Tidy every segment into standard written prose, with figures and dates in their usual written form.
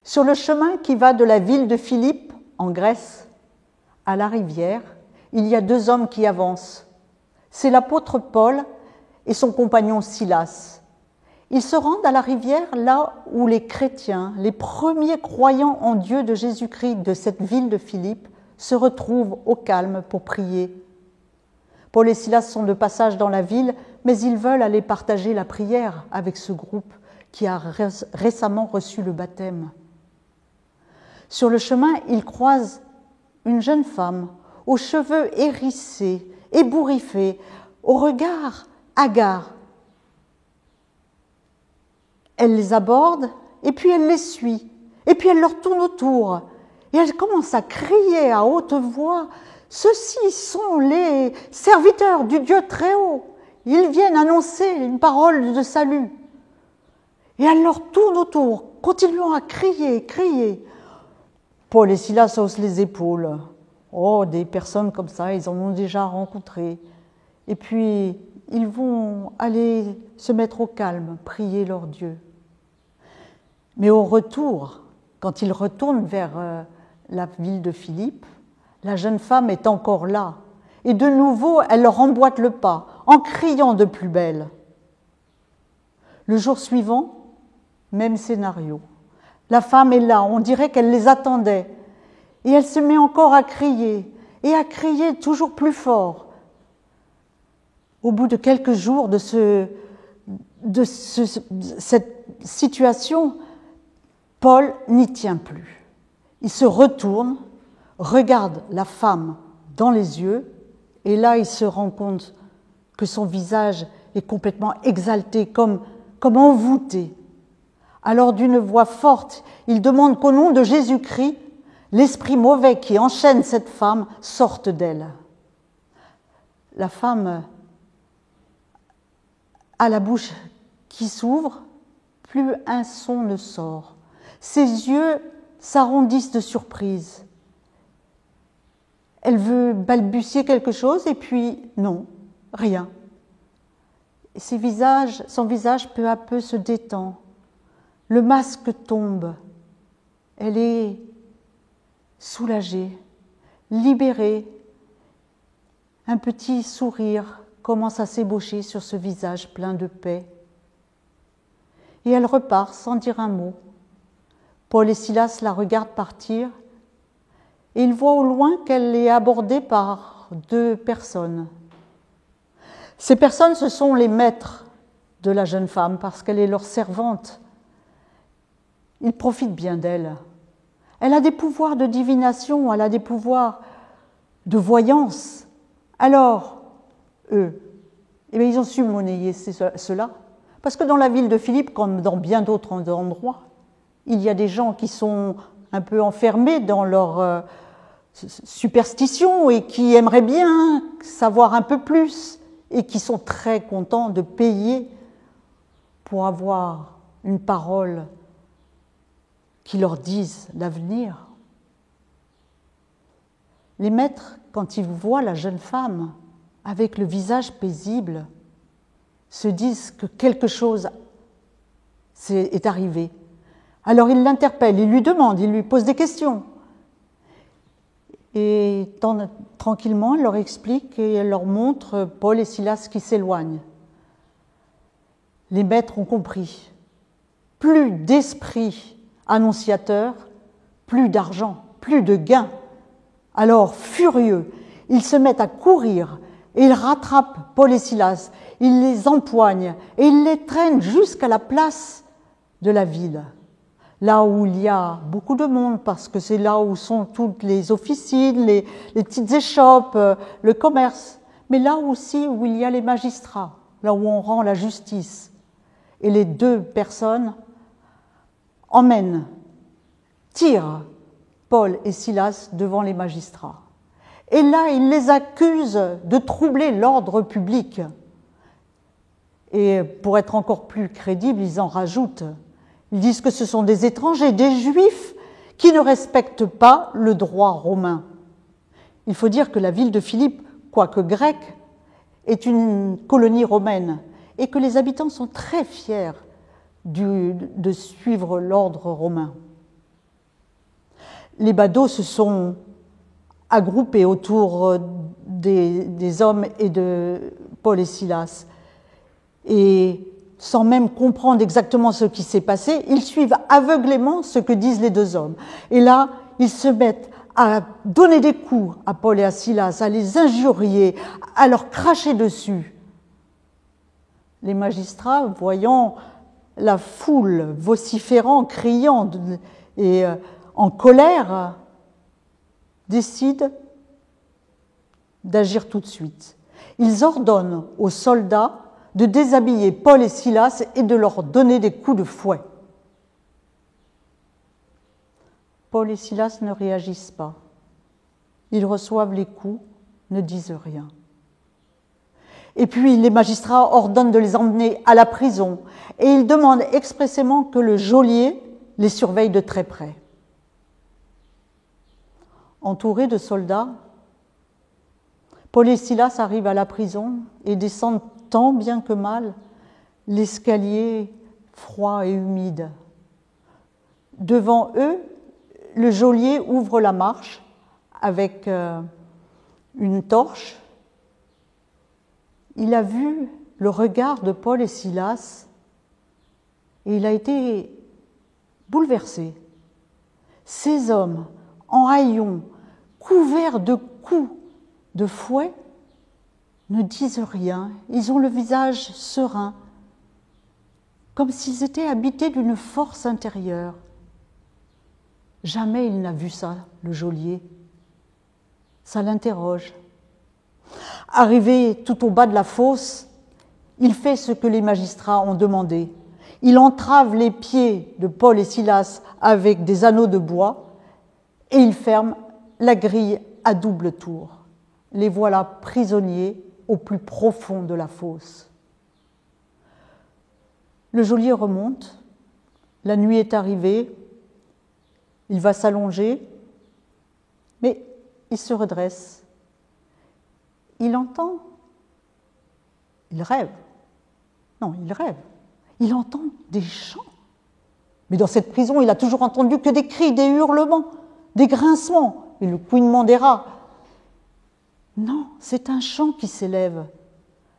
Sur le chemin qui va de la ville de Philippe, en Grèce, à la rivière, il y a 2 hommes qui avancent. C'est l'apôtre Paul et son compagnon Silas. Ils se rendent à la rivière là où les chrétiens, les premiers croyants en Dieu de Jésus-Christ de cette ville de Philippe, se retrouvent au calme pour prier. Paul et Silas sont de passage dans la ville, mais ils veulent aller partager la prière avec ce groupe qui a récemment reçu le baptême. Sur le chemin, ils croisent une jeune femme aux cheveux hérissés, ébouriffés, au regard hagard. Elle les aborde et puis elle les suit, et puis elle leur tourne autour. Et elle commence à crier à haute voix, « Ceux-ci sont les serviteurs du Dieu très haut. Ils viennent annoncer une parole de salut. » Et elle leur tourne autour, continuant à crier, crier. Paul et Silas haussent les épaules. Oh, des personnes comme ça, ils en ont déjà rencontré. Et puis, ils vont aller se mettre au calme, prier leur Dieu. Mais au retour, quand ils retournent vers la ville de Philippe, la jeune femme est encore là. Et de nouveau, elle leur emboîte le pas, en criant de plus belle. Le jour suivant, même scénario. La femme est là, on dirait qu'elle les attendait. Et elle se met encore à crier, et à crier toujours plus fort. Au bout de quelques jours de cette situation, Paul n'y tient plus. Il se retourne, regarde la femme dans les yeux, et là il se rend compte que son visage est complètement exalté, comme envoûté. Alors d'une voix forte, il demande qu'au nom de Jésus-Christ, l'esprit mauvais qui enchaîne cette femme sorte d'elle. La femme a la bouche qui s'ouvre, plus un son ne sort. Ses yeux s'arrondissent de surprise. Elle veut balbutier quelque chose et puis non, rien. Son visage peu à peu se détend. Le masque tombe. Elle est soulagée, libérée. Un petit sourire commence à s'ébaucher sur ce visage plein de paix. Et elle repart sans dire un mot. Paul et Silas la regardent partir et ils voient au loin qu'elle est abordée par 2 personnes. Ces personnes, ce sont les maîtres de la jeune femme parce qu'elle est leur servante. Ils profitent bien d'elle. Elle a des pouvoirs de divination, elle a des pouvoirs de voyance. Alors, eux, ils ont su monnayer cela. Parce que dans la ville de Philippe, comme dans bien d'autres endroits, il y a des gens qui sont un peu enfermés dans leur superstition et qui aimeraient bien savoir un peu plus et qui sont très contents de payer pour avoir une parole qui leur dise l'avenir. Les maîtres, quand ils voient la jeune femme avec le visage paisible, se disent que quelque chose est arrivé. Alors ils l'interpellent, ils lui demandent, ils lui posent des questions. Et tranquillement, elle leur explique et elle leur montre Paul et Silas qui s'éloignent. Les maîtres ont compris. Plus d'esprit annonciateur, plus d'argent, plus de gains. Alors, furieux, ils se mettent à courir et ils rattrapent Paul et Silas. Ils les empoignent et ils les traînent jusqu'à la place de la ville. Là où il y a beaucoup de monde, parce que c'est là où sont toutes les officines, les petites échoppes, le commerce. Mais là aussi où il y a les magistrats, là où on rend la justice. Et les 2 personnes emmènent, tirent Paul et Silas devant les magistrats. Et là, ils les accusent de troubler l'ordre public. Et pour être encore plus crédibles, ils en rajoutent. Ils disent que ce sont des étrangers, des juifs qui ne respectent pas le droit romain. Il faut dire que la ville de Philippe, quoique grecque, est une colonie romaine et que les habitants sont très fiers de suivre l'ordre romain. les badauds se sont agroupés autour des hommes et de Paul et Silas. Et sans même comprendre exactement ce qui s'est passé, ils suivent aveuglément ce que disent les deux hommes. Et là, ils se mettent à donner des coups à Paul et à Silas, à les injurier, à leur cracher dessus. Les magistrats, voyant la foule vociférant, criant et en colère, décident d'agir tout de suite. Ils ordonnent aux soldats de déshabiller Paul et Silas et de leur donner des coups de fouet. Paul et Silas ne réagissent pas. Ils reçoivent les coups, ne disent rien. Et puis les magistrats ordonnent de les emmener à la prison et ils demandent expressément que le geôlier les surveille de très près. Entourés de soldats, Paul et Silas arrivent à la prison et descendent tant bien que mal l'escalier froid et humide. Devant eux, le geôlier ouvre la marche avec une torche. Il a vu le regard de Paul et Silas et il a été bouleversé. Ces hommes en haillons, couverts de coups de fouet, ne disent rien. Ils ont le visage serein, comme s'ils étaient habités d'une force intérieure. Jamais il n'a vu ça, le geôlier. Ça l'interroge. Arrivé tout au bas de la fosse, il fait ce que les magistrats ont demandé. Il entrave les pieds de Paul et Silas avec des anneaux de bois et il ferme la grille à double tour. Les voilà prisonniers au plus profond de la fosse. Le geôlier remonte, la nuit est arrivée, il va s'allonger, mais il se redresse. Il entend, il rêve. Non, il rêve. Il entend des chants. Mais dans cette prison, il a toujours entendu que des cris, des hurlements, des grincements et le couinement des rats. Non, c'est un chant qui s'élève,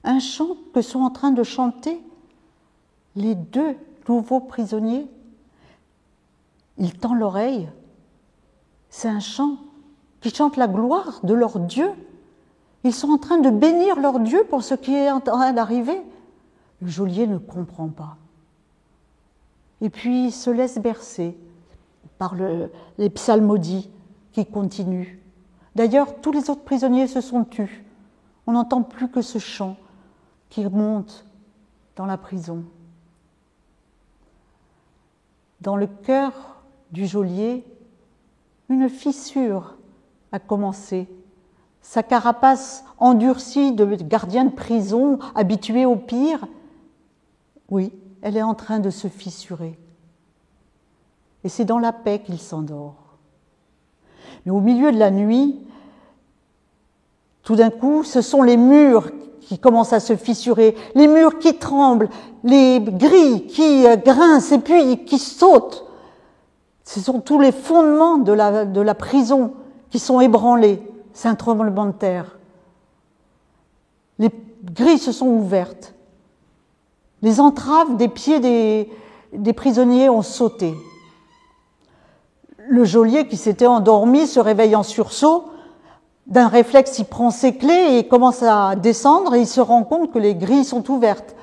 un chant que sont en train de chanter les deux nouveaux prisonniers. Il tend l'oreille. C'est un chant qui chante la gloire de leur Dieu. Ils sont en train de bénir leur Dieu pour ce qui est en train d'arriver. Le geôlier ne comprend pas. Et puis il se laisse bercer par les psalmodies qui continuent. D'ailleurs, tous les autres prisonniers se sont tus. On n'entend plus que ce chant qui monte dans la prison. Dans le cœur du geôlier, une fissure a commencé. Sa carapace endurcie de gardien de prison, habitué au pire, oui, elle est en train de se fissurer. Et c'est dans la paix qu'il s'endort. Mais au milieu de la nuit, tout d'un coup, ce sont les murs qui commencent à se fissurer, les murs qui tremblent, les grilles qui grincent et puis qui sautent. Ce sont tous les fondements de la prison qui sont ébranlés. C'est un tremblement de terre. Les grilles se sont ouvertes. Les entraves des pieds des prisonniers ont sauté. Le geôlier qui s'était endormi se réveille en sursaut. D'un réflexe, il prend ses clés et commence à descendre et il se rend compte que les grilles sont ouvertes.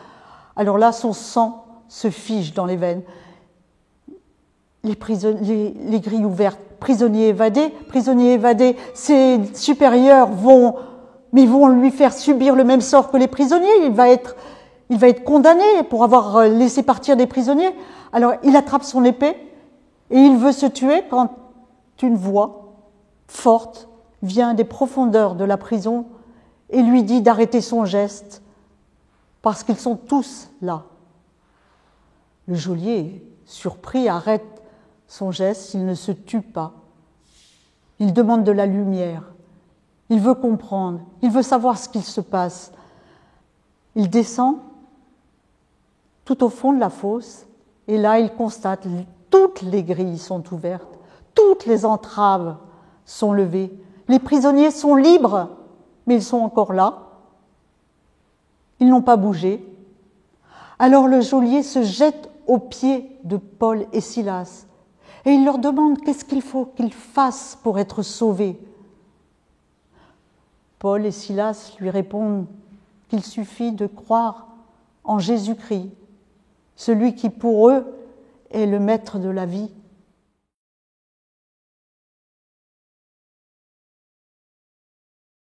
Alors là, son sang se fige dans les veines. Les grilles ouvertes, prisonniers évadés, ses supérieurs vont lui faire subir le même sort que les prisonniers. Il va être condamné pour avoir laissé partir des prisonniers. Alors il attrape son épée et il veut se tuer quand une voix forte vient des profondeurs de la prison et lui dit d'arrêter son geste parce qu'ils sont tous là. Le geôlier, surpris, arrête son geste, il ne se tue pas. Il demande de la lumière. Il veut comprendre. Il veut savoir ce qu'il se passe. Il descend tout au fond de la fosse et là, il constate toutes les grilles sont ouvertes. toutes les entraves sont levées. Les prisonniers sont libres, mais ils sont encore là. Ils n'ont pas bougé. Alors le geôlier se jette aux pieds de Paul et Silas et il leur demande qu'est-ce qu'il faut qu'ils fassent pour être sauvés. Paul et Silas lui répondent qu'il suffit de croire en Jésus-Christ, celui qui pour eux est le maître de la vie.